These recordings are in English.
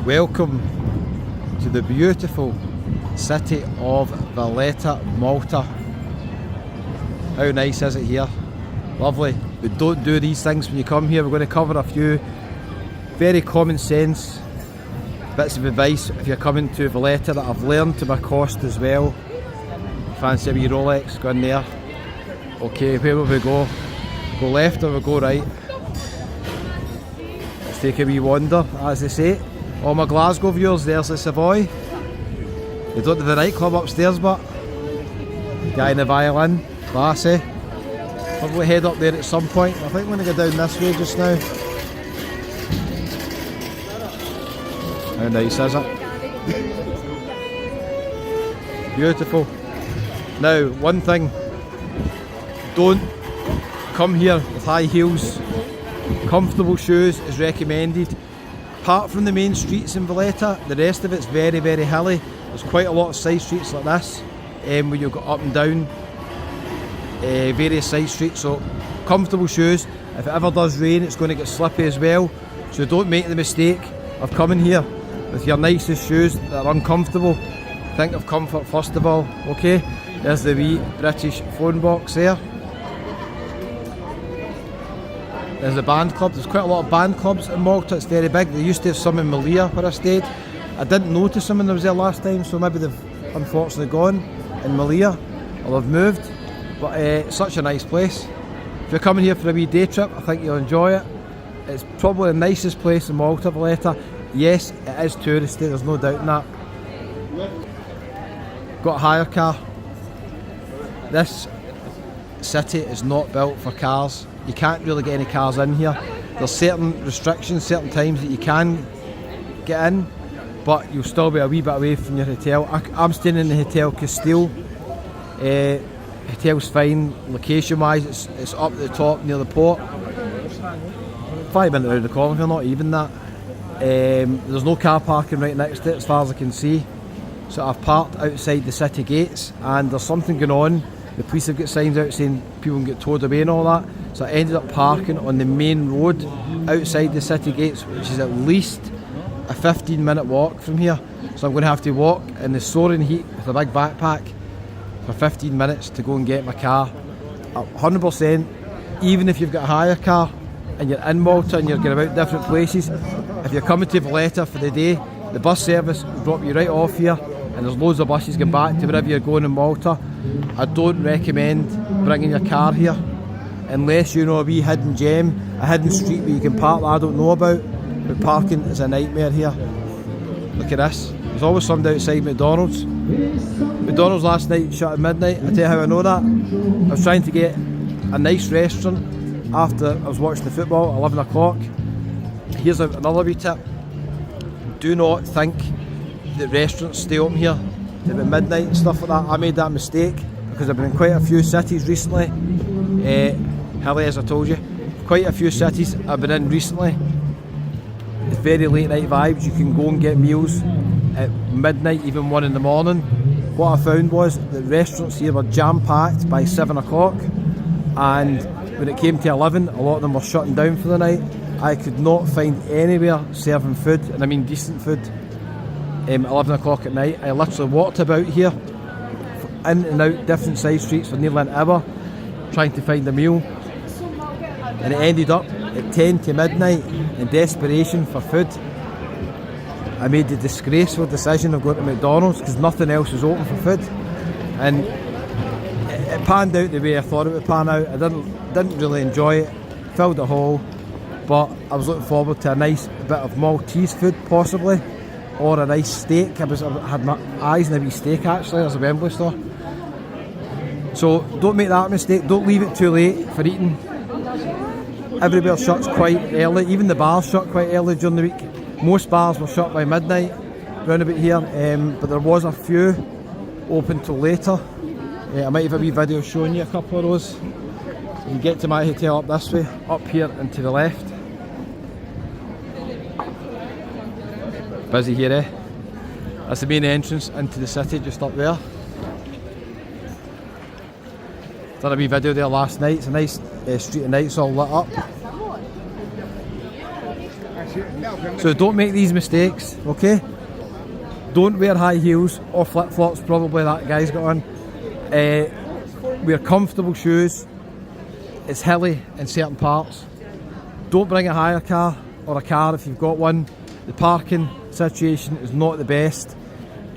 Welcome to the beautiful city of Valletta, Malta. How nice is it here? Lovely. But don't do these things when you come here. We're going to cover a few very common sense bits of advice if you're coming to Valletta that I've learned to my cost as well. Fancy a wee Rolex, go in there. Okay, where will we go? Go left or we go right? Let's take a wee wander, as they say. All my Glasgow viewers, there's the Savoy. They don't have the nightclub upstairs, but guy in the violin, classy. Probably head up there at some point. I think I'm going to go down this way just now. How nice is it? Beautiful. Now, one thing, don't come here with high heels. Comfortable shoes is recommended. Apart from the main streets in Valletta, the rest of it's very, very hilly. There's quite a lot of side streets like this, where you've got up and down various side streets. So, comfortable shoes. If it ever does rain, it's going to get slippy as well. So don't make the mistake of coming here with your nicest shoes that are uncomfortable. Think of comfort first of all, okay? There's the wee British phone box there. There's the band club. There's quite a lot of band clubs in Malta. It's very big. They used to have some in Malta where I stayed. I didn't notice them when I was there last time, so maybe they've unfortunately gone in Malta or they've moved. But it's such a nice place. If you're coming here for a wee day trip, I think you'll enjoy it. It's probably the nicest place in Malta, Valletta. Yes, it is touristy, there's no doubt in that. Got a hire car. This city is not built for cars. You can't really get any cars in here. There's certain restrictions, certain times that you can get in, but you'll still be a wee bit away from your hotel. I'm staying in the Hotel Castile. Hotel's fine, location wise, it's up at the top near the port. 5 minutes around the corner, if you're not even that. There's no car parking right next to it as far as I can see. So I've parked outside the city gates and there's something going on. The police have got signs out saying people can get towed away and all that. So I ended up parking on the main road outside the city gates, which is at least a 15-minute walk from here. So I'm going to have to walk in the soaring heat with a big backpack for 15 minutes to go and get my car. 100%, even if you've got a hire car and you're in Malta and you're going about different places, if you're coming to Valletta for the day, the bus service will drop you right off here and there's loads of buses going back to wherever you're going in Malta. I don't recommend bringing your car here unless you know a wee hidden gem, a hidden street where you can park that I don't know about, but parking is a nightmare here. Look at this, there's always somebody outside McDonald's. McDonald's last night shut at midnight. I tell you how I know that. I was trying to get a nice restaurant after I was watching the football at 11 o'clock. Here's another wee tip. Do not think that restaurants stay open here till about midnight and stuff like that. I made that mistake because I've been in quite a few cities recently. Hilly, as I told you. Quite a few cities I've been in recently. It's very late night vibes. You can go and get meals at midnight, even 1 in the morning. What I found was that restaurants here were jam-packed by 7 o'clock, and when it came to 11, a lot of them were shutting down for the night. I could not find anywhere serving food, and I mean decent food, 11 o'clock at night. I literally walked about here, in and out different side streets for nearly an hour, trying to find a meal, and it ended up at 10 to midnight in desperation for food. I made the disgraceful decision of going to McDonald's because nothing else was open for food, and it panned out the way I thought it would pan out. I didn't really enjoy it, filled a hole, but I was looking forward to a nice bit of Maltese food possibly, or a nice steak. I had my eyes on a wee steak actually. There's a Wembley store. So don't make that mistake, don't leave it too late for eating. Everywhere shuts quite early, even the bars shut quite early during the week. Most bars were shut by midnight round about here, but there was a few open till later. I might have a wee video showing you a couple of those. So you can get to my hotel up this way, up here and to the left. Busy here, eh? That's the main entrance into the city, just up there. Done a wee video there last night. It's a nice street at night, it's all lit up. So don't make these mistakes, okay? Don't wear high heels or flip-flops, probably that guy's got on. Wear comfortable shoes. It's hilly in certain parts. Don't bring a hire car or a car if you've got one. The parking situation is not the best.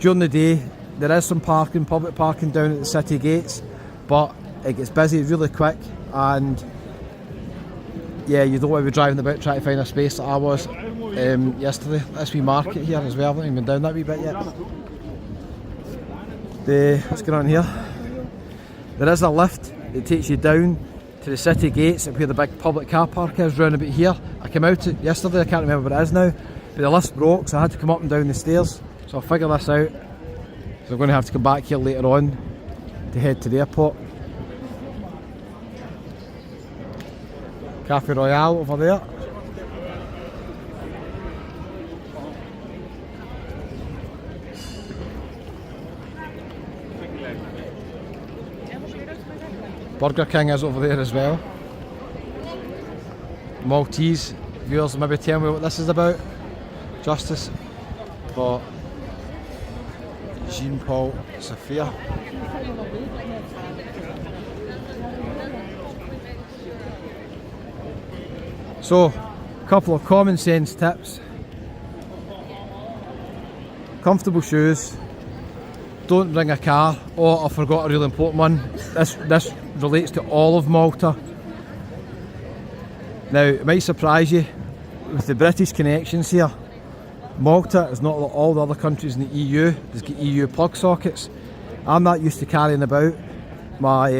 During the day there is some parking, public parking down at the city gates, but it gets busy really quick, and yeah, you don't want to be driving about trying to find a space that I was yesterday. This wee market here as well, I haven't even been down that wee bit yet. What's going on here? There is a lift that takes you down to the city gates where the big public car park is round about here. I came out yesterday, I can't remember what it is now, but the lift broke, so I had to come up and down the stairs. So I'll figure this out. So I'm going to have to come back here later on to head to the airport. Cafe Royale over there. Burger King is over there as well. Maltese viewers, maybe tell me what this is about. Justice for Jean-Paul Sophia. So, a couple of common sense tips. Comfortable shoes. Don't bring a car. Oh, I forgot a really important one. This relates to all of Malta. Now, it might surprise you with the British connections here. Malta is not like all the other countries in the EU. There's got EU plug sockets. I'm not used to carrying about my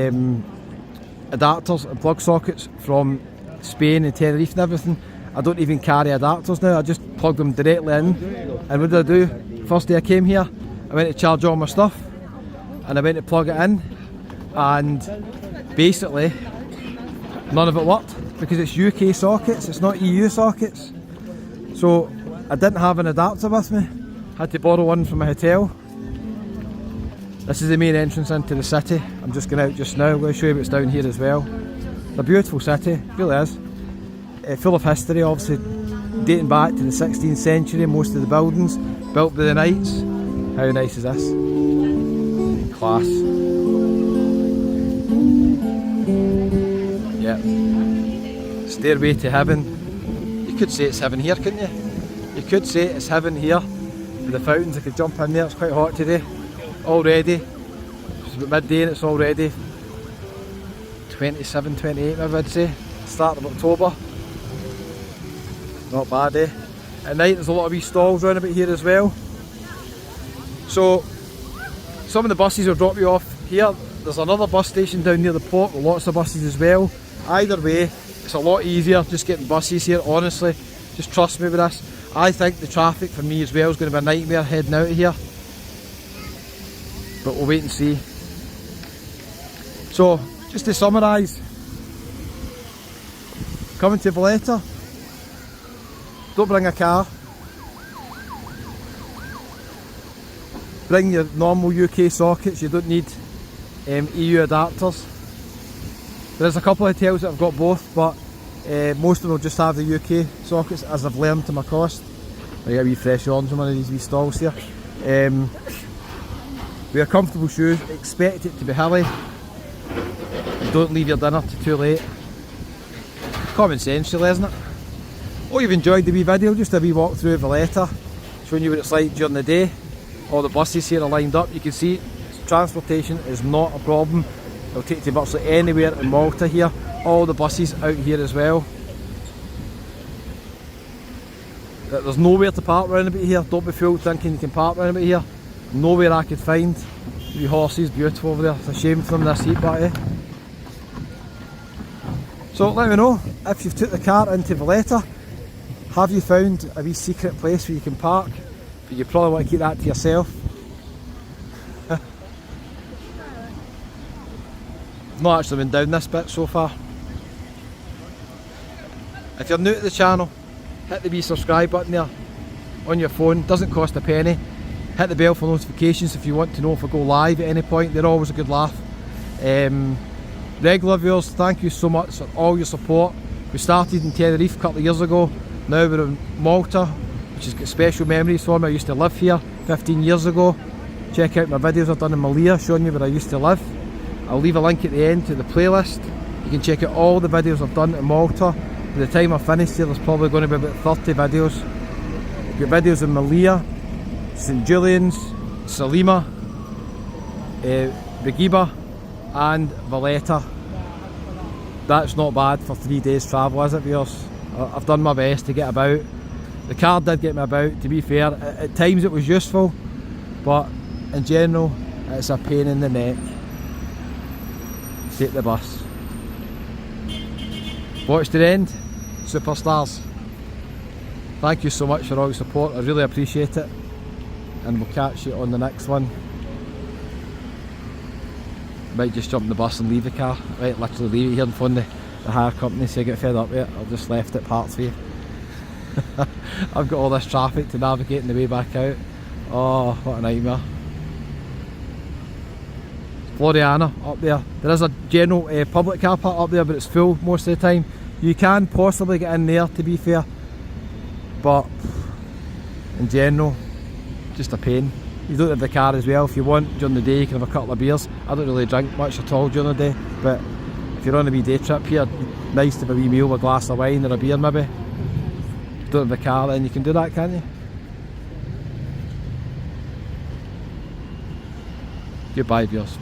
adapters and plug sockets from Spain and Tenerife and everything. I don't even carry adapters now, I just plug them directly in. And what did I do? First day I came here, I went to charge all my stuff and I went to plug it in, and basically none of it worked because it's UK sockets, it's not EU sockets. So I didn't have an adapter with me, had to borrow one from a hotel. This is the main entrance into the city. I'm just going out just now. I'm going to show you what's down here as well. It's a beautiful city, it really is. Full of history, obviously dating back to the 16th century, most of the buildings built by the knights. How nice is this? Class. Yeah. Stairway to heaven. You could say it's heaven here, couldn't you? You could say it's heaven here. With the fountains, I could jump in there. It's quite hot today. Already. It's about midday and it's already 27, 28 maybe I'd say. Start of October. Not bad, eh? At night there's a lot of wee stalls around about here as well. So some of the buses will drop you off here. There's another bus station down near the port with lots of buses as well. Either way, it's a lot easier just getting buses here, honestly. Just trust me with this. I think the traffic for me as well is going to be a nightmare heading out of here. But we'll wait and see. So, just to summarise, coming to Valletta, don't bring a car, bring your normal UK sockets, you don't need EU adapters. There's a couple of hotels that have got both, but most of them will just have the UK sockets, as I've learned to my cost. I get a wee fresh orange in one of these wee stalls here. Wear comfortable shoes, expect it to be hilly. Don't leave your dinner too late. Common sense really, isn't it? Hope you've enjoyed the wee video, just a wee walk through Valletta, showing you what it's like during the day. All the buses here are lined up, you can see transportation is not a problem. It'll take you to virtually anywhere in Malta here. All the buses out here as well. There's nowhere to park round about here, don't be fooled thinking you can park round about here. Nowhere I could find. The horses, beautiful over there. It's a shame for them this heat, but So let me know if you've took the car into Valletta. Have you found a wee secret place where you can park? But you probably want to keep that to yourself. I've not actually been down this bit so far. If you're new to the channel, hit the wee subscribe button there on your phone, doesn't cost a penny. Hit the bell for notifications if you want to know if I go live at any point, they're always a good laugh. Regular viewers, thank you so much for all your support. We started in Tenerife a couple of years ago, Now we're in Malta, which has got special memories for me. I used to live here 15 years ago. Check out my videos I've done in Malta showing you where I used to live. I'll leave a link at the end to the playlist. You can check out all the videos I've done in Malta. By the time I've finished here, there's probably going to be about 30 videos. I've got videos in Malta, St Julian's, Salima, Regiba and Valletta. That's not bad for 3 days travel, is it, viewers? I've done my best to get about. The car did get me about, to be fair. At times it was useful, but in general it's a pain in the neck. Take the bus. Watch the end, superstars. Thank you so much for all your support, I really appreciate it. And we'll catch you on the next one. Might just jump in the bus and leave the car. Right, literally leave it here in front of the hire company, so I get fed up with it. I've just left it parked for you. I've got all this traffic to navigate on the way back out. Oh, what a nightmare. Floriana up there. There is a general public car park up there, but it's full most of the time. You can possibly get in there, to be fair, but in general, just a pain. You don't have the car as well. If you want, during the day you can have a couple of beers. I don't really drink much at all during the day, but if you're on a wee day trip here, nice to have a wee meal with a glass of wine or a beer maybe. If you don't have the car, then you can do that, can't you? Goodbye, viewers.